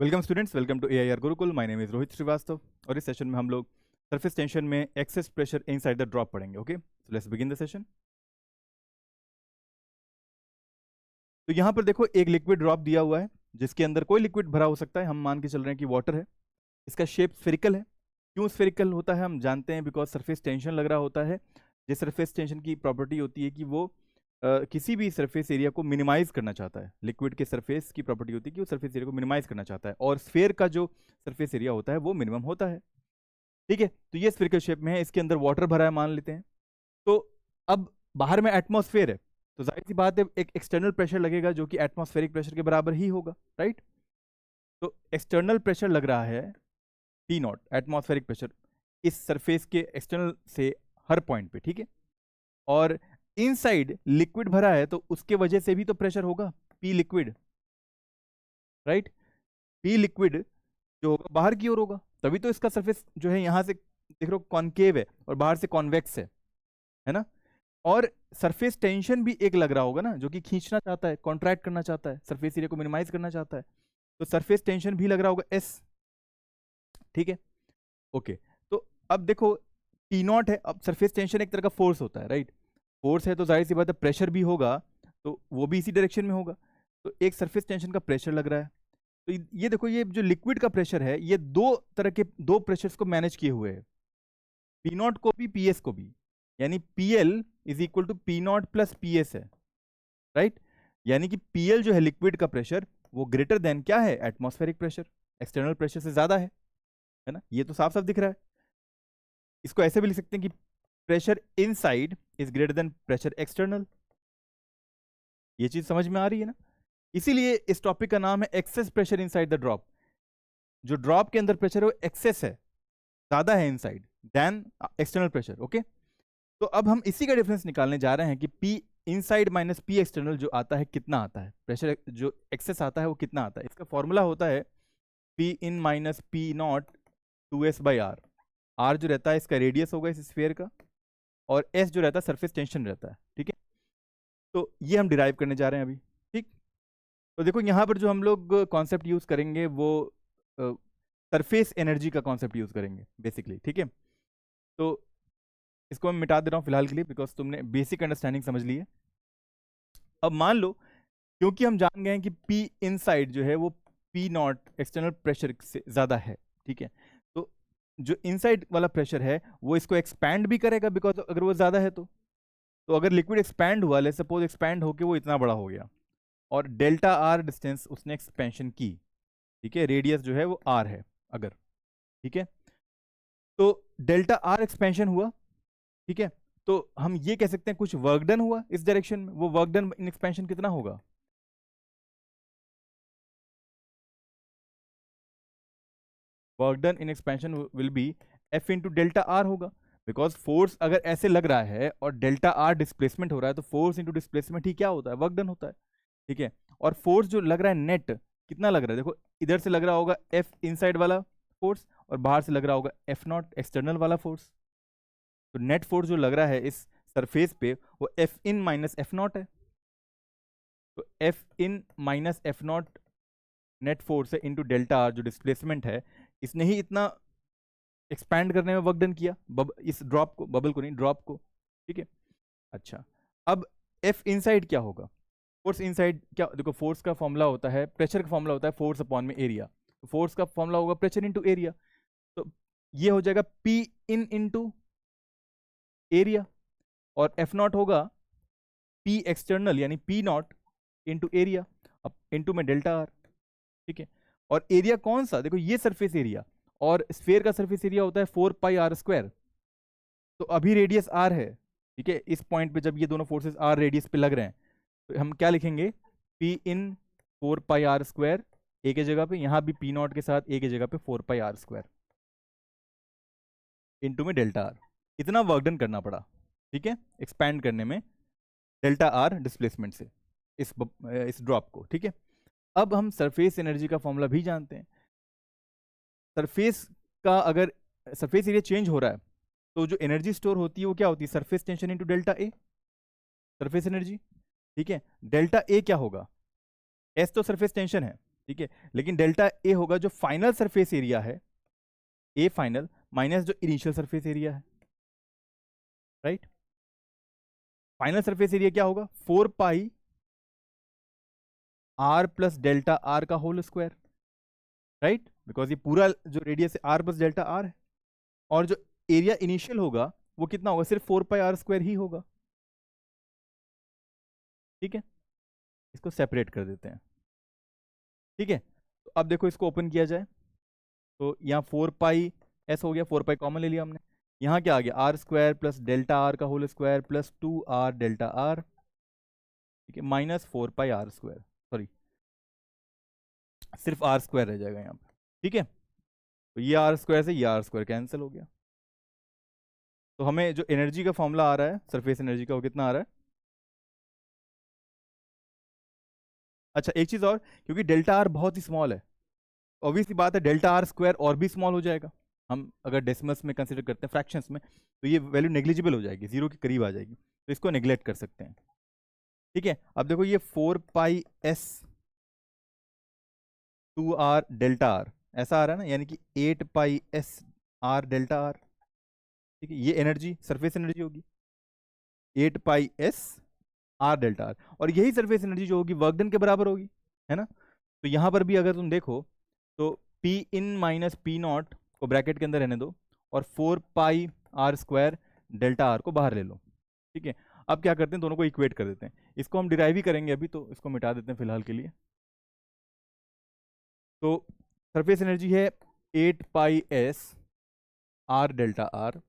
Welcome students, welcome to AIR Gurukul. My name is Rohit Shrivastava और इस session में हम लोग सरफेस टेंशन में excess pressure inside the drop पढ़ेंगे। Okay, so let's begin the session. तो यहाँ पर देखो एक लिक्विड ड्रॉप दिया हुआ है जिसके अंदर कोई लिक्विड भरा हो सकता है। हम मान के चल रहे हैं कि वाटर है। इसका शेप स्फेरिकल है। क्यों स्फेरिकल होता है हम जानते हैं, बिकॉज सरफेस टेंशन लग रहा होता है। जिस सरफेस टेंशन की प्रॉपर्टी होती है कि वो किसी भी सरफेस एरिया को मिनिमाइज करना चाहता है। लिक्विड के सरफेस की प्रॉपर्टी होती है कि वो सरफेस एरिया को मिनिमाइज करना चाहता है, और स्फेयर का जो सरफेस एरिया होता है वो मिनिमम होता है। ठीक है, तो ये स्फेरिकल शेप में है, इसके अंदर वाटर भरा है मान लेते हैं। तो अब बाहर में एटमॉस्फेयर है, तो जाहिर सी बात है एक एक्सटर्नल प्रेशर लगेगा जो कि एटमॉस्फेरिक प्रेशर के बराबर ही होगा, राइट। तो एक्सटर्नल प्रेशर लग रहा है P नॉट, एटमॉस्फेरिक प्रेशर इस सरफेस के एक्सटर्नल से हर पॉइंट पे, ठीक है। और इनसाइड लिक्विड भरा है तो उसके वजह से भी तो प्रेशर होगा, P liquid, right. P liquid जो होगा बाहर की ओर होगा, तभी तो इसका सरफेस जो है यहां से देख रहे हो कॉनकेव है और बाहर से कॉन्वेक्स है ना। और सरफेस टेंशन भी एक लग रहा होगा ना, जो कि खींचना चाहता है, कॉन्ट्रैक्ट करना चाहता है, सरफेस एरिया को मिनिमाइज करना चाहता है। तो सरफेस टेंशन भी लग रहा होगा S, ठीक है। ओके, तो अब देखो P नॉट है। अब सरफेस टेंशन एक तरह का फोर्स होता है, राइट। फोर्स है तो जाहिर सी बात है प्रेशर भी होगा, तो वो भी इसी डायरेक्शन में होगा। तो एक सरफेस टेंशन का प्रेशर लग रहा है। तो ये देखो, ये जो लिक्विड का प्रेशर है, ये दो तरह के दो प्रेशर्स को मैनेज किए हुए है, P नॉट को भी PS को भी। यानी PL is equal to P naught plus PS है, राइट। यानी कि PL जो है लिक्विड का प्रेशर, वो ग्रेटर देन क्या है, एटमॉस्फेरिक प्रेशर, एक्सटर्नल प्रेशर से ज्यादा है ना। ये तो साफ साफ दिख रहा है। इसको ऐसे भी लिख सकते हैं कि pressure inside is greater than pressure external. ये चीज समझ में आ रही है ना। इसीलिए इस टॉपिक का नाम है excess pressure inside the drop. जो ड्रॉप के अंदर प्रेशर है वो एक्सेस है, ज्यादा है inside then external pressure. Okay, तो अब हम इसी का डिफरेंस निकालने जा रहे हैं कि P inside minus P external जो आता है कितना आता है, प्रेशर जो एक्सेस आता है वो कितना आता है। इसका फॉर्मूला होता है P in minus P not 2S/R। R जो रहता है इसका रेडियस होगा इस स्फीयर का, और S जो रहता है सरफेस टेंशन रहता है, ठीक है। तो ये हम डिराइव करने जा रहे हैं अभी, ठीक। तो देखो यहाँ पर जो हम लोग कॉन्सेप्ट यूज करेंगे वो सरफेस एनर्जी का कॉन्सेप्ट यूज करेंगे बेसिकली, ठीक है। तो इसको मैं मिटा दे रहा हूँ फिलहाल के लिए, बिकॉज तुमने बेसिक अंडरस्टैंडिंग समझ ली है। अब मान लो, क्योंकि हम जान गए हैं कि P इनसाइड जो है वो P नॉट एक्सटर्नल प्रेशर से ज़्यादा है, ठीक है। तो जो इनसाइड वाला प्रेशर है वो इसको एक्सपैंड भी करेगा, बिकॉज अगर वो ज़्यादा है तो अगर लिक्विड एक्सपैंड हुआ, ले सपोज एक्सपैंड होके वो इतना बड़ा हो गया, और डेल्टा R डिस्टेंस उसने एक्सपेंशन की, ठीक है। रेडियस जो है वो R है अगर, ठीक है। तो डेल्टा R एक्सपेंशन हुआ, ठीक है। तो हम ये कह सकते हैं कुछ वर्क डन हुआ इस डायरेक्शन में। वो वर्क डन इन एक्सपेंशन कितना होगा, work done in expansion will be F into delta R होगा। बिकॉज फोर्स अगर ऐसे लग रहा है और डेल्टा R डिस्प्लेसमेंट हो रहा है, तो फोर्स इंटू डिस्प्लेसमेंट ही क्या होता है, वर्क डन होता है, ठीक है। और फोर्स जो लग रहा है नेट कितना लग रहा है, देखो इधर से लग रहा होगा F इनसाइड वाला फोर्स, और बाहर से लग रहा होगा F नॉट एक्सटर्नल वाला फोर्स। तो नेट फोर्स जो लग रहा है इस सरफेस पे वो F in minus F not है। तो F in minus F not net force है इंटू डेल्टा R जो डिस्प्लेसमेंट है। इसने ही इतना एक्सपैंड करने में वर्क डन किया, इस ड्रॉप को, बबल को नहीं, ड्रॉप को, ठीक है। अच्छा, अब F इनसाइड क्या होगा, फोर्स इनसाइड क्या, देखो फोर्स का फॉर्मूला होता है, प्रेशर का फॉर्मूला होता है फोर्स अपॉन में एरिया। तो फोर्स का फॉर्मूला होगा प्रेशर इंटू एरिया। तो ये हो जाएगा P इन इंटू एरिया, और F नॉट होगा P एक्सटर्नल यानी P नॉट इंटू एरिया, अब इंटू में डेल्टा R, ठीक है। और एरिया कौन सा, देखो ये सरफेस एरिया, और स्फेयर का सरफेस एरिया होता है 4πr²। तो अभी रेडियस R है, ठीक है। इस पॉइंट पे जब ये दोनों फोर्सेस R रेडियस पे लग रहे हैं, तो हम क्या लिखेंगे, P इन 4πr² ए के जगह पे, यहां भी P नॉट के साथ ए के जगह पे 4πr² इंटू में डेल्टा R। इतना वर्क डन करना पड़ा, ठीक है, एक्सपैंड करने में डेल्टा R डिस्प्लेसमेंट से इस ड्रॉप को, ठीक है। अब हम सरफेस एनर्जी का फॉर्मूला भी जानते हैं। सरफेस का अगर सरफेस एरिया चेंज हो रहा है तो जो एनर्जी स्टोर होती है वो क्या होती है, surface tension into delta A, surface energy, ठीक है। डेल्टा ए क्या होगा, एस तो सरफेस टेंशन है, ठीक है, लेकिन डेल्टा ए होगा जो फाइनल सरफेस एरिया है, ए फाइनल माइनस जो इनिशियल सरफेस एरिया है, राइट। फाइनल सरफेस एरिया क्या होगा, 4 pi are plus delta R का होल स्क्वायर, राइट, बिकॉज ये पूरा जो रेडियस है आर प्लस डेल्टा आर है, और जो एरिया इनिशियल होगा वो कितना होगा, सिर्फ 4 पाई आर स्क्वायर ही होगा। ठीक है, इसको सेपरेट कर देते हैं। ठीक है, तो अब देखो इसको ओपन किया जाए तो यहाँ 4 पाई एस हो गया, 4 पाई कॉमन ले लिया हमने, यहाँ क्या आ गया, R square plus delta R का whole square plus 2r delta R, ठीक है, minus 4 pi R square, sorry सिर्फ आर स्क्वायर रह जाएगा यहाँ पे। ठीक है, तो ये आर स्क्वायर से ये आर स्क्वायर कैंसिल हो गया, तो हमें जो एनर्जी का फॉर्मूला आ रहा है सरफेस एनर्जी का वो कितना आ रहा है। अच्छा एक चीज़ और, क्योंकि डेल्टा आर बहुत ही स्मॉल है, ऑब्वियसली बात है डेल्टा आर स्क्वायर और भी स्मॉल हो जाएगा, हम अगर डेसिमल्स में कंसिडर करते हैं फ्रैक्शंस में तो ये वैल्यू नेग्लिजिबल हो जाएगी, जीरो के करीब आ जाएगी, तो इसको नेग्लेक्ट कर सकते हैं। ठीक है, अब देखो ये 4 पाई एस 2r डेल्टा आर ऐसा आ रहा है ना, यानी कि 8 pi S R delta R. ठीक है, ये एनर्जी सरफेस एनर्जी होगी 8 pi S R delta R, और यही सरफेस एनर्जी जो होगी वर्क डन के बराबर होगी, है ना। तो यहां पर भी अगर तुम देखो तो P in minus P not को ब्रैकेट के अंदर रहने दो और 4 pi R square delta are को बाहर ले लो। ठीक है, अब क्या करते हैं, दोनों को इक्वेट कर देते हैं, इसको हम डिराइव ही करेंगे अभी, तो इसको मिटा देते हैं फिलहाल के लिए। तो सरफेस एनर्जी है 8 pi S R delta R,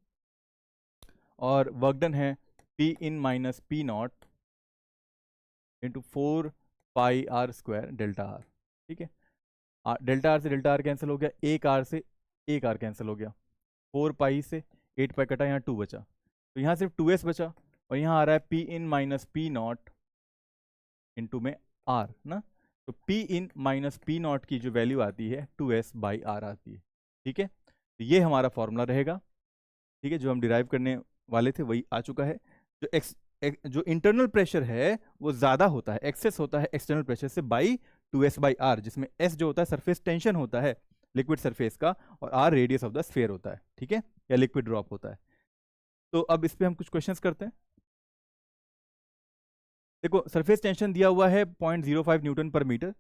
और वर्क डन है P in minus P naught into 4 pi R square delta R. ठीक है, डेल्टा आर से डेल्टा आर कैंसिल हो गया, एक आर से एक आर कैंसिल हो गया, 4 पाई से 8 पाई कटा, यहाँ 2 बचा, तो यहाँ सिर्फ 2s बचा, और यहाँ आ रहा है P in minus P naught into में आर ना, तो P in minus P not की जो वैल्यू आती है 2s बाई आर आती है। ठीक है, तो ये हमारा फॉर्मूला रहेगा। ठीक है, जो हम डिराइव करने वाले थे वही आ चुका है। जो इंटरनल प्रेशर है वो ज़्यादा होता है, एक्सेस होता है एक्सटर्नल प्रेशर से बाई 2s बाई आर, जिसमें s जो होता है सरफेस टेंशन होता है लिक्विड सरफेस का, और r radius of the sphere होता है। ठीक है, या लिक्विड ड्रॉप होता है। तो अब इस पे हम कुछ क्वेश्चंस करते हैं। देखो सरफेस टेंशन दिया हुआ है 0.05 न्यूटन पर मीटर,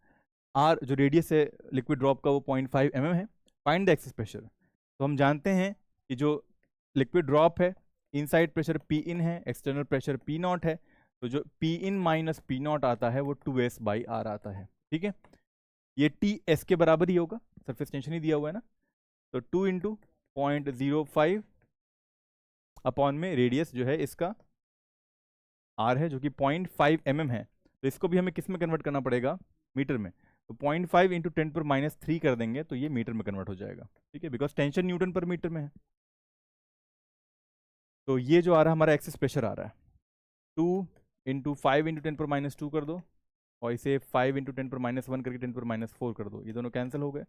r जो रेडियस है लिक्विड ड्रॉप का वो 0.5 mm है, फाइंड द एक्सेस प्रेशर। तो हम जानते हैं कि जो लिक्विड ड्रॉप है इनसाइड प्रेशर पी इन है, एक्सटर्नल प्रेशर पी नॉट है, तो जो P in minus P not आता है वो 2s बाई आर आता है। ठीक है, ये टी एस के बराबर ही होगा, सरफेस टेंशन ही दिया हुआ है ना, तो 2 इंटू 0.05 अपॉन में रेडियस जो है इसका आर है जो कि 0.5 mm है, तो इसको भी हमें किस में कन्वर्ट करना पड़ेगा, मीटर में, तो 0.5 इंटू 10⁻³ कर देंगे तो ये मीटर में कन्वर्ट हो जाएगा। ठीक है, बिकॉज टेंशन न्यूटन पर मीटर में है। तो ये जो आ रहा है हमारा एक्सेस प्रेशर आ रहा है 2 इंटू 5 इंटू 10⁻² कर दो, और इसे 5 इंटू 10⁻1 करके 10⁻4 कर दो, ये दोनों कैंसिल हो गए,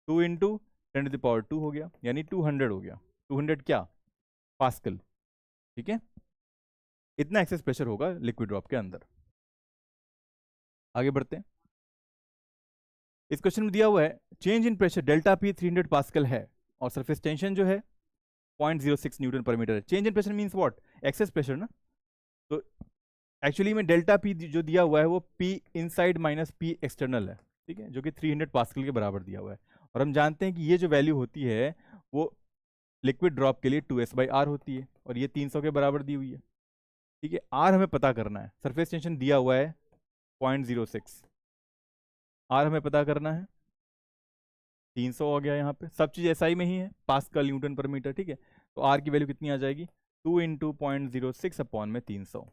2 इंटू 10⁻² हो गया, यानी 200 हो गया, 200 क्या, पास्कल। ठीक है, इतना एक्सेस प्रेशर होगा लिक्विड ड्रॉप के अंदर। आगे बढ़ते हैं, इस क्वेश्चन में दिया हुआ है change in pressure delta P 300 pascal है, और सरफेस टेंशन जो है 0.06 न्यूटन पर मीटर है। Change in pressure means what, excess pressure ना, तो एक्चुअली में डेल्टा पी जो दिया हुआ है वो P inside minus P external है। ठीक है, जो कि 300 पास्कल के बराबर दिया हुआ है, और हम जानते हैं कि ये जो वैल्यू होती है वो लिक्विड ड्रॉप के लिए 2s बाई आर होती है, और ये 300 के बराबर दी हुई है। ठीक है, आर हमें पता करना है, सरफेस टेंशन दिया हुआ है 0.06, आर हमें पता करना है 300 हो गया, यहाँ पे सब चीज़ एसआई में ही है, पास्कल न्यूटन पर मीटर। ठीक है, तो आर की वैल्यू कितनी आ जाएगी, 2 इंटू 0.06 अपॉन में 300,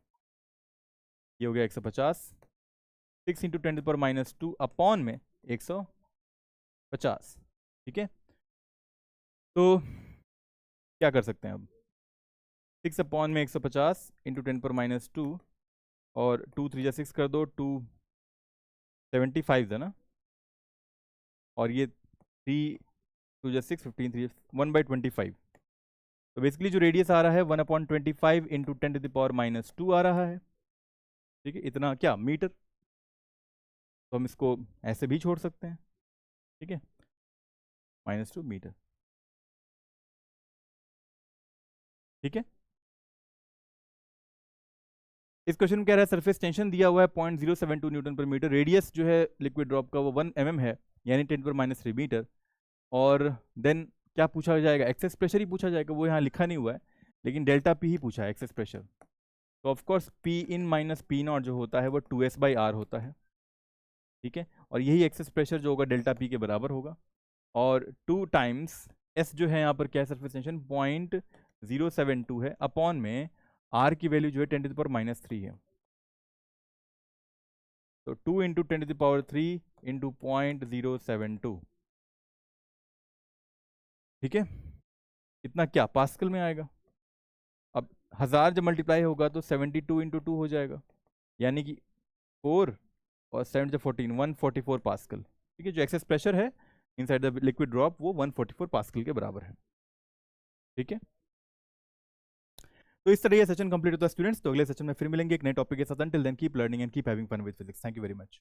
ये हो गया 150, 6 इंटू 10⁻² अपॉन में 150। ठीक है, तो क्या कर सकते हैं अब, 6 अपॉन में 150 इंटू 10⁻², और 2 3 6 कर दो, 275 है ना, और ये 3 2 6 15 3 1/25, तो बेसिकली जो रेडियस आ रहा है 1/25 इंटू 10⁻² आ रहा है। ठीक है, इतना क्या मीटर, तो हम इसको ऐसे भी छोड़ सकते हैं, ठीक है, -2 मीटर, ठीक है। इस क्वेश्चन में कह रहा है सरफेस टेंशन दिया हुआ है 0.072 न्यूटन पर मीटर, रेडियस जो है लिक्विड ड्रॉप का वो 1 mm है, यानी 10⁻³ मीटर। और देन क्या पूछा जाएगा, एक्सेस प्रेशर ही पूछा जाएगा, वो यहाँ लिखा नहीं हुआ है, लेकिन डेल्टा पी ही पूछा है, एक्सेस प्रेशर। तो of course P in minus P not जो होता है वो 2s/r होता है, ठीक है। और यही एक्सेस प्रेशर जो होगा डेल्टा पी के बराबर होगा, और 2 टाइम्स एस जो है यहाँ पर क्या है, सरफेस टेंशन 0.072 है, अपॉन में आर की वैल्यू जो है 10⁻³ है। तो 2 × 10⁻³ × 0.072, ठीक है। इतना क्या पास्कल में आएगा। अब 1000 जब मल्टीप्लाई होगा तो 72 × 2 हो जाएगा, यानी कि 4 और 7 जब 14, 144 पास्कल, ठीक है। जो एक्सेस प्रेशर है इनसाइड द लिक्विड ड्रॉप वो 144 पास्कल के बराबर है, ठीक है। तो इस तरह ये सेशन कंप्लीट होता है स्टूडेंट्स। तो अगले सेशन में फिर मिलेंगे एक नए टॉपिक के साथ। Until then keep learning and keep having fun with physics. Thank you very much.